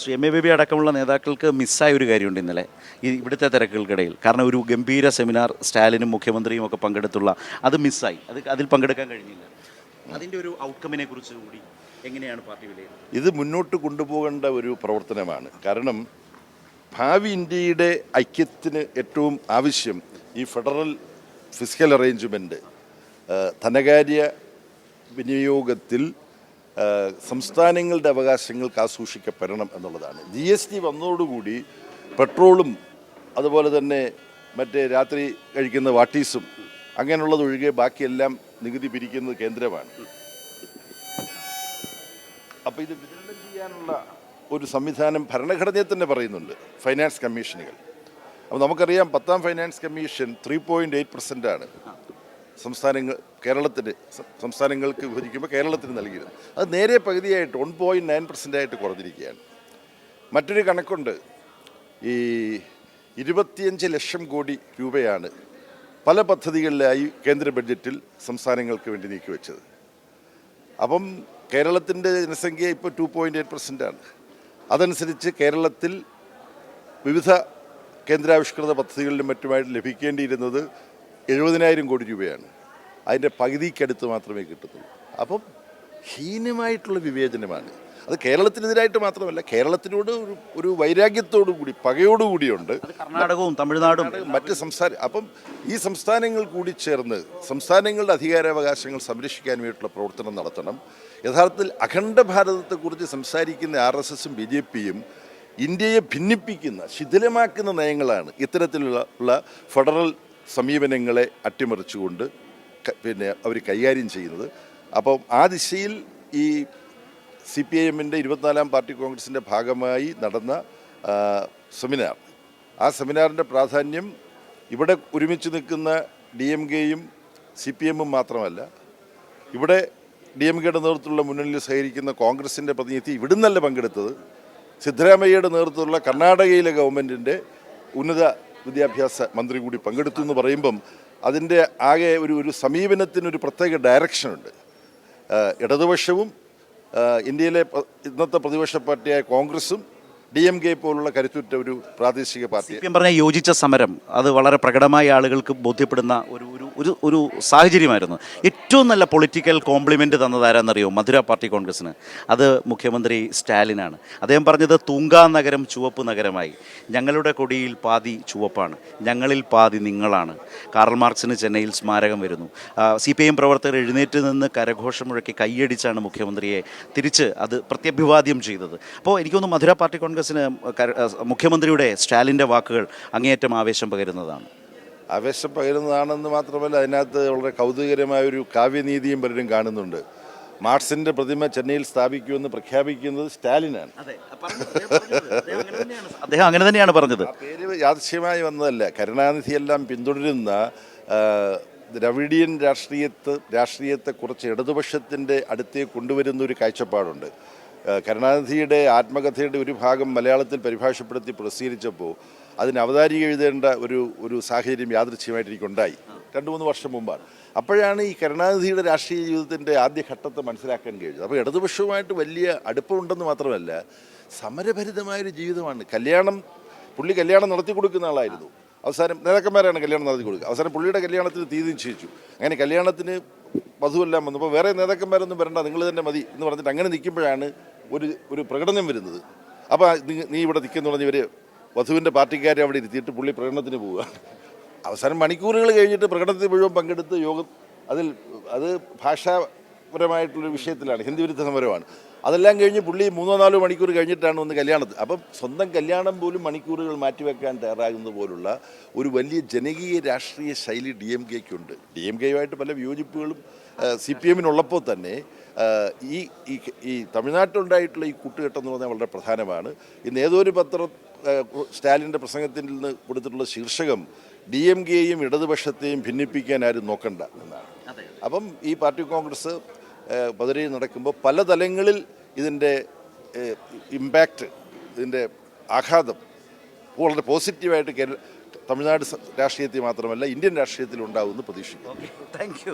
Shri M A baby അടക്കമുള്ള നേതാക്കൾക്ക് മിസ്സായ ഒരു കാര്യമുണ്ട് ഇന്നലെ ഇവിടുത്തെ തിരക്കുകൾക്കിടയിൽ. കാരണം ഒരു ഗംഭീര സെമിനാർ സ്റ്റാലിനും മുഖ്യമന്ത്രിയും ഒക്കെ പങ്കെടുത്തുള്ള അത് മിസ്സായി. അതിൽ പങ്കെടുക്കാൻ കഴിഞ്ഞില്ല. അതിൻ്റെ ഒരു ഔട്ട്കമ്മിനെ കുറിച്ച് കൂടി എങ്ങനെയാണ് പാർട്ടി വിലയിരുത്തുന്നത്? ഇത് മുന്നോട്ട് കൊണ്ടുപോകേണ്ട ഒരു പ്രവർത്തനമാണ്. കാരണം ഭാവി ഇന്ത്യയുടെ ഐക്യത്തിന് ഏറ്റവും ആവശ്യം ഈ ഫെഡറൽ ഫിസിക്കൽ അറേഞ്ച്മെൻറ്റ്, ധനകാര്യ വിനിയോഗത്തിൽ സംസ്ഥാനങ്ങളുടെ അവകാശങ്ങൾ കാസൂക്ഷിക്കപ്പെടണം എന്നുള്ളതാണ്. GST വന്നതോടുകൂടി പെട്രോളും അതുപോലെ തന്നെ മറ്റേ രാത്രി കഴിക്കുന്ന വാട്ടീസും അങ്ങനെയുള്ളതൊഴികെ ബാക്കിയെല്ലാം നികുതി പിരിക്കുന്നത് കേന്ദ്രമാണ്. അപ്പോൾ ഇത് വിതരണം ചെയ്യാനുള്ള ഒരു സംവിധാനം ഭരണഘടനയിൽ തന്നെ പറയുന്നുണ്ട്, ഫൈനാൻസ് കമ്മീഷനുകൾ. അപ്പോൾ നമുക്കറിയാം 10ാം ഫൈനാൻസ് കമ്മീഷൻ 3.8% സംസ്ഥാനങ്ങൾക്ക് വിഭജിക്കുമ്പോൾ കേരളത്തിന് നൽകിയിരുന്നു. അത് നേരെ പകുതിയായിട്ട് 1.9% കുറഞ്ഞിരിക്കുകയാണ്. മറ്റൊരു കണക്കുണ്ട്, ഈ 25 ലക്ഷം കോടി രൂപയാണ് പല പദ്ധതികളിലായി കേന്ദ്ര ബഡ്ജറ്റിൽ സംസ്ഥാനങ്ങൾക്ക് വേണ്ടി നീക്കിവെച്ചത്. അപ്പം കേരളത്തിൻ്റെ ജനസംഖ്യ ഇപ്പോൾ 2.8%. അതനുസരിച്ച് കേരളത്തിൽ വിവിധ കേന്ദ്രാവിഷ്കൃത പദ്ധതികളിലും മറ്റുമായിട്ട് ലഭിക്കേണ്ടിയിരുന്നത് 70,000 കോടി രൂപയാണ്. അതിൻ്റെ പകുതിക്കടുത്ത് മാത്രമേ കിട്ടത്തുള്ളൂ. അപ്പം ഹീനമായിട്ടുള്ള വിവേചനമാണ്. അത് കേരളത്തിനെതിരായിട്ട് മാത്രമല്ല, കേരളത്തിനോട് ഒരു വൈരാഗ്യത്തോടു കൂടി, പകയോടുകൂടിയുണ്ട് കർണാടകവും തമിഴ്നാടും മറ്റ് സംസ്ഥാനം. അപ്പം ഈ സംസ്ഥാനങ്ങൾ കൂടി ചേർന്ന് സംസ്ഥാനങ്ങളുടെ അധികാരാവകാശങ്ങൾ സംരക്ഷിക്കാൻ വേണ്ടിയിട്ടുള്ള പ്രവർത്തനം നടത്തണം. യഥാർത്ഥത്തിൽ അഖണ്ഡ ഭാരതത്തെക്കുറിച്ച് സംസാരിക്കുന്ന RSSും BJPയും ഇന്ത്യയെ ഭിന്നിപ്പിക്കുന്ന, ശിഥിലമാക്കുന്ന നയങ്ങളാണ് ഇത്തരത്തിലുള്ള ഫെഡറൽ സമീപനങ്ങളെ അട്ടിമറിച്ചുകൊണ്ട് അവർ കൈകാര്യം ചെയ്യുന്നത്. അപ്പം ആ ദിശയിൽ ഈ CPIMൻ്റെ 24ാം പാർട്ടി കോൺഗ്രസിൻ്റെ ഭാഗമായി നടന്ന സെമിനാർ, ആ സെമിനാറിൻ്റെ പ്രാധാന്യം ഇവിടെ ഒരുമിച്ച് നിൽക്കുന്ന DMKയും CPIMും മാത്രമല്ല, ഇവിടെ DMKയുടെ നേതൃത്വത്തിലുള്ള മുന്നണിയിൽ സഹകരിക്കുന്ന കോൺഗ്രസിൻ്റെ പ്രതിനിധി ഇവിടുന്നല്ല പങ്കെടുത്തത്, സിദ്ധരാമയ്യയുടെ നേതൃത്വത്തിലുള്ള കർണാടകയിലെ ഗവൺമെൻറ്റിൻ്റെ ഉന്നത വിദ്യാഭ്യാസ മന്ത്രി കൂടി പങ്കെടുത്തു എന്ന് പറയുമ്പം അതിൻ്റെ ആകെ ഒരു സമീപനത്തിനൊരു പ്രത്യേക ഡയറക്ഷനുണ്ട്. ഇടതുപക്ഷവും ഇന്ത്യയിലെ ഇന്നത്തെ പ്രതിപക്ഷ പാർട്ടിയായ കോൺഗ്രസും DMK പോലുള്ള കരുത്തുറ്റ ഒരു പ്രാദേശിക പാർട്ടി പറഞ്ഞ യോജിച്ച സമരം അത് വളരെ പ്രകടമായ ആളുകൾക്ക് ബോധ്യപ്പെടുന്ന ഒരു സാഹചര്യമായിരുന്നു. ഏറ്റവും നല്ല പൊളിറ്റിക്കൽ കോംപ്ലിമെൻ്റ് തന്നതാരാന്നറിയോ മധുര പാർട്ടി കോൺഗ്രസിന്? അത് മുഖ്യമന്ത്രി സ്റ്റാലിനാണ്. അദ്ദേഹം പറഞ്ഞത് തൂങ്കാ നഗരം ചുവപ്പ് നഗരമായി, ഞങ്ങളുടെ കൊടിയിൽ പാതി ചുവപ്പാണ്, ഞങ്ങളിൽ പാതി നിങ്ങളാണ്. കാറൽ മാർക്സിന് ചെന്നൈയിൽ സ്മാരകം വരുന്നു. CPIM പ്രവർത്തകർ എഴുന്നേറ്റ് നിന്ന് കരഘോഷം മുഴക്കി കൈയടിച്ചാണ് മുഖ്യമന്ത്രിയെ തിരിച്ച് അത് പ്രത്യഭിവാദ്യം ചെയ്തത്. അപ്പോൾ എനിക്കൊന്ന് മധുര പാർട്ടി കോൺഗ്രസിന് മുഖ്യമന്ത്രിയുടെ സ്റ്റാലിൻ്റെ വാക്കുകൾ അങ്ങേയറ്റം ആവേശം പകരുന്നതാണെന്ന് മാത്രമല്ല, അതിനകത്ത് വളരെ കൗതുകരമായൊരു കാവ്യനീതിയും പലരും കാണുന്നുണ്ട്. മാർക്സിൻ്റെ പ്രതിമ ചെന്നൈയിൽ സ്ഥാപിക്കുമെന്ന് പ്രഖ്യാപിക്കുന്നത് സ്റ്റാലിനാണ്. അദ്ദേഹം അങ്ങനെ തന്നെയാണ് പറഞ്ഞത്. ആ പേര് യാദൃശ്യമായി വന്നതല്ല. കരുണാനിധിയെല്ലാം പിന്തുടരുന്ന ദ്രവിഡിയൻ രാഷ്ട്രീയത്തെ കുറച്ച് ഇടതുപക്ഷത്തിൻ്റെ അടുത്തേക്ക് കൊണ്ടുവരുന്ന ഒരു കാഴ്ചപ്പാടുണ്ട്. കരുണാനിധിയുടെ ആത്മകഥയുടെ ഒരു ഭാഗം മലയാളത്തിൽ പരിഭാഷപ്പെടുത്തി പ്രസിദ്ധീകരിച്ചപ്പോൾ അതിന് അവതാരിക എഴുതേണ്ട ഒരു സാഹചര്യം യാദൃച്ഛികമായിട്ട് എനിക്കുണ്ടായി 2-3 വർഷം മുമ്പാണ്. അപ്പോഴാണ് ഈ കരുണാനിധിയുടെ രാഷ്ട്രീയ ജീവിതത്തിൻ്റെ ആദ്യഘട്ടത്തെ മനസ്സിലാക്കാൻ കഴിഞ്ഞത്. അപ്പോൾ ഇടതുപക്ഷവുമായിട്ട് വലിയ അടുപ്പമുണ്ടെന്ന് മാത്രമല്ല, സമരഭരിതമായൊരു ജീവിതമാണ്. പുള്ളി കല്യാണം നടത്തി കൊടുക്കുന്ന ആളായിരുന്നു. അവസാനം നേതാക്കന്മാരാണ് കല്യാണം നടത്തി കൊടുക്കുക. അവസാനം പുള്ളിയുടെ കല്യാണത്തിന് തീയതി നിശ്ചയിച്ചു. അങ്ങനെ കല്യാണത്തിന് വധുവെല്ലാം വന്നു. അപ്പോൾ വേറെ നേതാക്കന്മാരൊന്നും വരണ്ട, നിങ്ങൾ തന്നെ മതി എന്ന് പറഞ്ഞിട്ട് അങ്ങനെ നിൽക്കുമ്പോഴാണ് ഒരു പ്രകടനം വരുന്നത്. അപ്പോൾ നീ ഇവിടെ നിൽക്കുന്നു പറഞ്ഞ് ഇവർ വധുവിൻ്റെ പാർട്ടിക്കാരെ അവിടെ ഇരുത്തിയിട്ട് പുള്ളി പ്രകടനത്തിന് പോവുക. അവസാനം മണിക്കൂറുകൾ കഴിഞ്ഞിട്ട് പ്രകടനത്തിൽ മുഴുവൻ പങ്കെടുത്ത് അത് ഭാഷാപരമായിട്ടുള്ളൊരു വിഷയത്തിലാണ്, ഹിന്ദി വിരുദ്ധ സമരമാണ്. അതെല്ലാം കഴിഞ്ഞ് പുള്ളി 3-4 മണിക്കൂർ കഴിഞ്ഞിട്ടാണ് ഒന്ന് കല്യാണത്തിൽ. അപ്പം സ്വന്തം കല്യാണം പോലും മണിക്കൂറുകൾ മാറ്റിവെക്കാൻ തയ്യാറാകുന്നത് പോലുള്ള ഒരു വലിയ ജനകീയ രാഷ്ട്രീയ ശൈലി DMKയ്ക്കുണ്ട്. DMKയുമായിട്ട് പല വിയോജിപ്പുകളും CPIMനുള്ളപ്പോൾ തന്നെ ഈ തമിഴ്നാട്ടിലുണ്ടായിട്ടുള്ള ഈ കൂട്ടുകെട്ട് എന്ന് പറഞ്ഞാൽ വളരെ പ്രധാനമാണ്. ഇന്ന് ഏതൊരു സ്റ്റാലിൻ്റെ പ്രസംഗത്തിൽ നിന്ന് കൊടുത്തിട്ടുള്ള ശീർഷകം DMKയെയും ഇടതുപക്ഷത്തെയും ഭിന്നിപ്പിക്കാൻ ആരും നോക്കണ്ട എന്നാണ്. അപ്പം ഈ പാർട്ടി കോൺഗ്രസ് മധുരയിൽ നടക്കുമ്പോൾ പല തലങ്ങളിൽ ഇതിൻ്റെ ഇമ്പാക്റ്റ്, ഇതിൻ്റെ ആഘാതം വളരെ പോസിറ്റീവായിട്ട് തമിഴ്നാട് രാഷ്ട്രീയത്തിൽ മാത്രമല്ല ഇന്ത്യൻ രാഷ്ട്രീയത്തിൽ ഉണ്ടാകുമെന്ന് പ്രതീക്ഷിക്കുന്നു. Thank you.